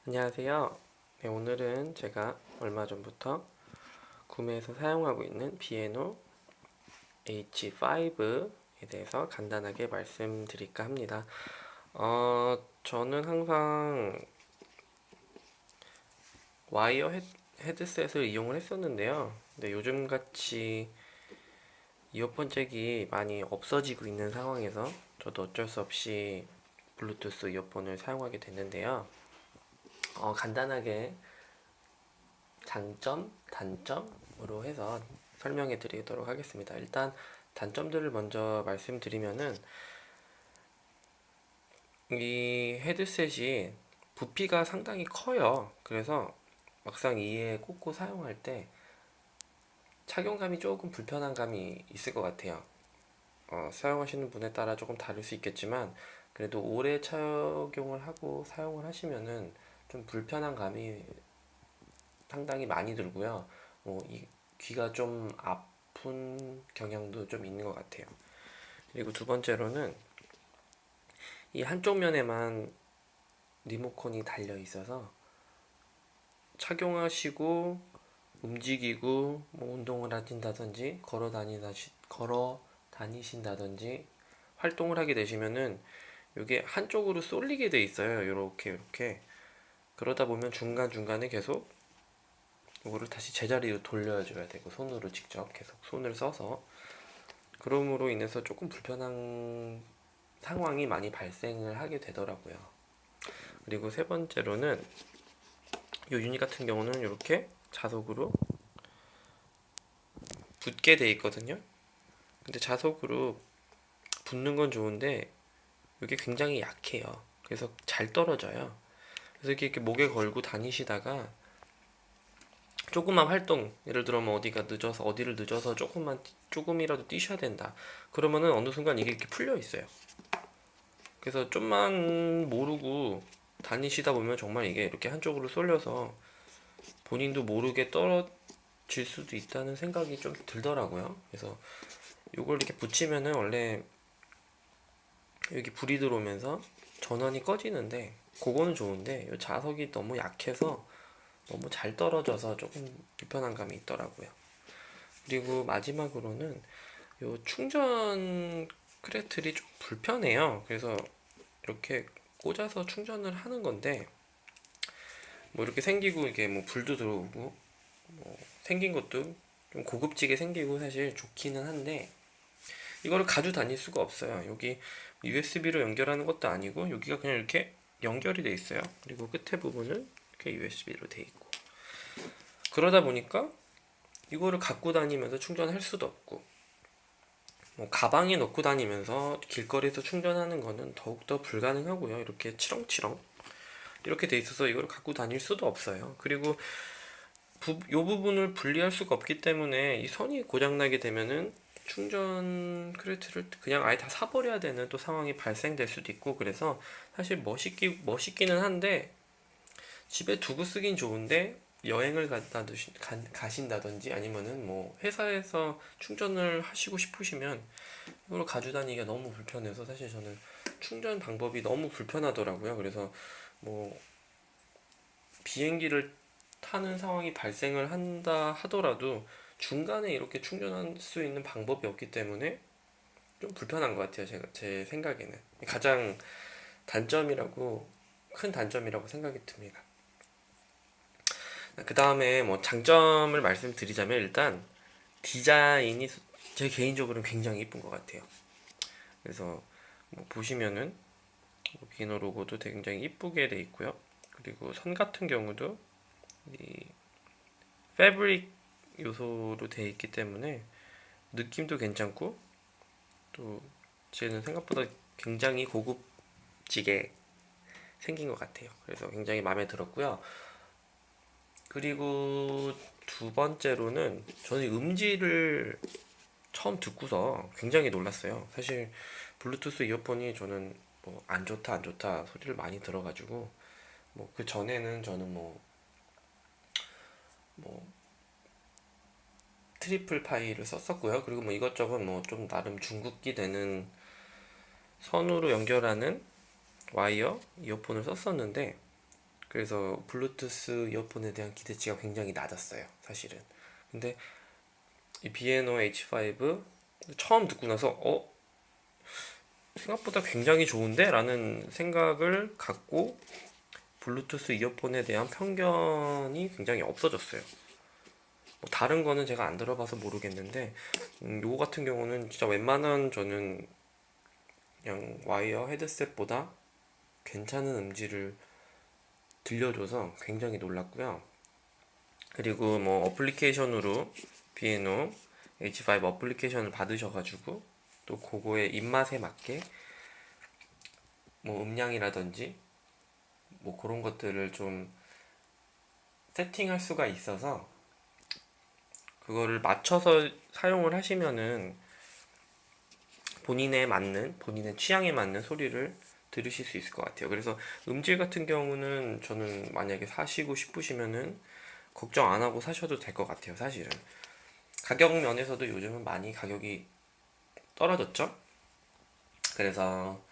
안녕하세요. 네, 오늘은 제가 얼마 전부터 구매해서 사용하고 있는 비에노 H5에 대해서 간단하게 말씀드릴까 합니다. 저는 항상 와이어 헤드셋을 이용을 했었는데요. 근데 요즘같이 이어폰 잭이 많이 없어지고 있는 상황에서 저도 어쩔 수 없이 블루투스 이어폰을 사용하게 됐는데요. 간단하게 장점, 단점으로 해서 설명해 드리도록 하겠습니다. 일단 단점들을 먼저 말씀드리면은 이 헤드셋이 부피가 상당히 커요. 그래서 막상 이에 꽂고 사용할 때 착용감이 조금 불편한 감이 있을 것 같아요. 사용하시는 분에 따라 조금 다를 수 있겠지만 그래도 오래 착용을 하고 사용을 하시면은 좀 불편한 감이 상당히 많이 들고요. 이 귀가 좀 아픈 경향도 좀 있는 것 같아요. 그리고 두 번째로는 이 한쪽 면에만 리모컨이 달려 있어서 착용하시고 움직이고 뭐 운동을 하신다든지 걸어 다니신다든지 활동을 하게 되시면은 이게 한쪽으로 쏠리게 돼 있어요. 이렇게 그러다 보면 중간중간에 계속 이거를 다시 제자리로 돌려줘야 되고 손으로 직접 계속 손을 써서 그럼으로 인해서 조금 불편한 상황이 많이 발생을 하게 되더라고요. 그리고 세 번째로는 이 유닛 같은 경우는 이렇게 자석으로 붙게 돼 있거든요. 근데 자석으로 붙는 건 좋은데 이게 굉장히 약해요. 그래서 잘 떨어져요. 그래서 이렇게 목에 걸고 다니시다가 조금만 활동, 예를 들어 뭐 어디를 늦어서 조금이라도 뛰셔야 된다. 그러면은 어느 순간 이게 이렇게 풀려 있어요. 그래서 좀만 모르고 다니시다 보면 정말 이게 이렇게 한쪽으로 쏠려서 본인도 모르게 떨어질 수도 있다는 생각이 좀 들더라고요. 그래서 이걸 이렇게 붙이면은 원래 여기 불이 들어오면서 전원이 꺼지는데 그거는 좋은데 이 자석이 너무 약해서 너무 잘 떨어져서 조금 불편한 감이 있더라고요. 그리고 마지막으로는 이 충전 크레틀이 좀 불편해요. 그래서 이렇게 꽂아서 충전을 하는 건데 뭐 이렇게 생기고 이게 뭐 불도 들어오고 뭐 생긴 것도 좀 고급지게 생기고 사실 좋기는 한데 이거를 가지고 다닐 수가 없어요. 여기 USB로 연결하는 것도 아니고 여기가 그냥 이렇게 연결이 돼 있어요. 그리고 끝에 부분은 이렇게 USB로 돼 있고 그러다 보니까 이거를 갖고 다니면서 충전할 수도 없고 뭐 가방에 넣고 다니면서 길거리에서 충전하는 거는 더욱더 불가능하고요. 이렇게 치렁치렁 이렇게 돼 있어서 이걸 갖고 다닐 수도 없어요. 그리고 이 부분을 분리할 수가 없기 때문에 이 선이 고장나게 되면은 충전 크레트를 그냥 아예 다 사버려야 되는 또 상황이 발생될 수도 있고 그래서 사실 멋있기는 한데 집에 두고 쓰긴 좋은데 여행을 가신다든지 아니면은 뭐 회사에서 충전을 하시고 싶으시면 이걸 가지고 다니기가 너무 불편해서 사실 저는 충전 방법이 너무 불편하더라고요. 그래서 뭐 비행기를 타는 상황이 발생을 한다 하더라도 중간에 이렇게 충전할 수 있는 방법이 없기 때문에 좀 불편한 것 같아요. 제 생각에는 가장 단점이라고 큰 단점이라고 생각이 듭니다. 그 다음에 뭐 장점을 말씀드리자면 일단 디자인이 제 개인적으로는 굉장히 이쁜 것 같아요. 그래서 뭐 보시면은 비너 로고도 굉장히 이쁘게 돼 있고요. 그리고 선 같은 경우도 이 패브릭 요소로 되어 있기 때문에 느낌도 괜찮고 또 쟤는 생각보다 굉장히 고급지게 생긴 것 같아요. 그래서 굉장히 마음에 들었고요. 그리고 두 번째로는 저는 음질을 처음 듣고서 굉장히 놀랐어요. 사실 블루투스 이어폰이 저는 뭐 안 좋다 안 좋다 소리를 많이 들어가지고 뭐 그 전에는 저는 뭐 트리플 파이를 썼었고요. 그리고 뭐 이것저것 뭐 좀 나름 중국기 되는 선으로 연결하는 와이어 이어폰을 썼었는데 그래서 블루투스 이어폰에 대한 기대치가 굉장히 낮았어요, 사실은. 근데 이 비에노 H5 처음 듣고 나서 생각보다 굉장히 좋은데? 라는 생각을 갖고 블루투스 이어폰에 대한 편견이 굉장히 없어졌어요. 뭐 다른 거는 제가 안 들어봐서 모르겠는데 요거 같은 경우는 진짜 웬만한 저는 그냥 와이어 헤드셋보다 괜찮은 음질을 들려줘서 굉장히 놀랐고요. 그리고 뭐 어플리케이션으로 비에노 H5 어플리케이션을 받으셔가지고 또 그거의 입맛에 맞게 뭐 음량이라든지 뭐 그런 것들을 좀 세팅할 수가 있어서 그거를 맞춰서 사용을 하시면은 본인에 맞는, 본인의 취향에 맞는 소리를 들으실 수 있을 것 같아요. 그래서 음질 같은 경우는 저는 만약에 사시고 싶으시면은 걱정 안 하고 사셔도 될 것 같아요, 사실은. 가격 면에서도 요즘은 많이 가격이 떨어졌죠? 그래서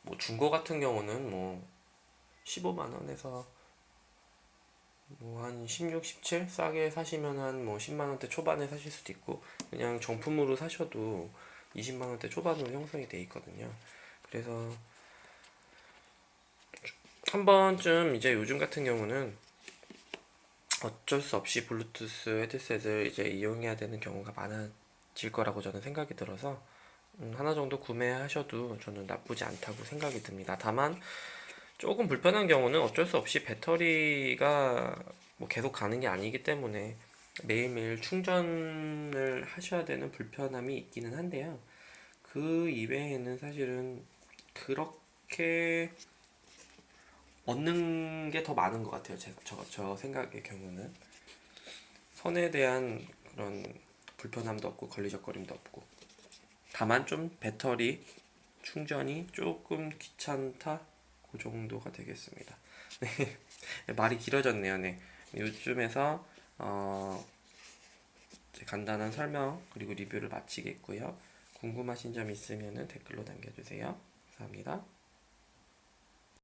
뭐 중고 같은 경우는 뭐 15만 원에서 뭐 한 16, 17 싸게 사시면 한 뭐 10만 원대 초반에 사실 수도 있고 그냥 정품으로 사셔도 20만 원대 초반으로 형성이 돼 있거든요. 그래서 한 번쯤 이제 요즘 같은 경우는 어쩔 수 없이 블루투스 헤드셋을 이제 이용해야 되는 경우가 많아질 거라고 저는 생각이 들어서 하나 정도 구매하셔도 저는 나쁘지 않다고 생각이 듭니다. 다만 조금 불편한 경우는 어쩔 수 없이 배터리가 뭐 계속 가는 게 아니기 때문에 매일매일 충전을 하셔야 되는 불편함이 있기는 한데요. 그 이외에는 사실은 그렇게 얻는 게 더 많은 것 같아요. 저 생각의 경우는. 선에 대한 그런 불편함도 없고 걸리적거림도 없고. 다만 좀 배터리 충전이 조금 귀찮다. 그 정도가 되겠습니다. 네, 말이 길어졌네요. 네. 요즘에서 이제 간단한 설명 그리고 리뷰를 마치겠고요. 궁금하신 점 있으면 댓글로 남겨주세요. 감사합니다.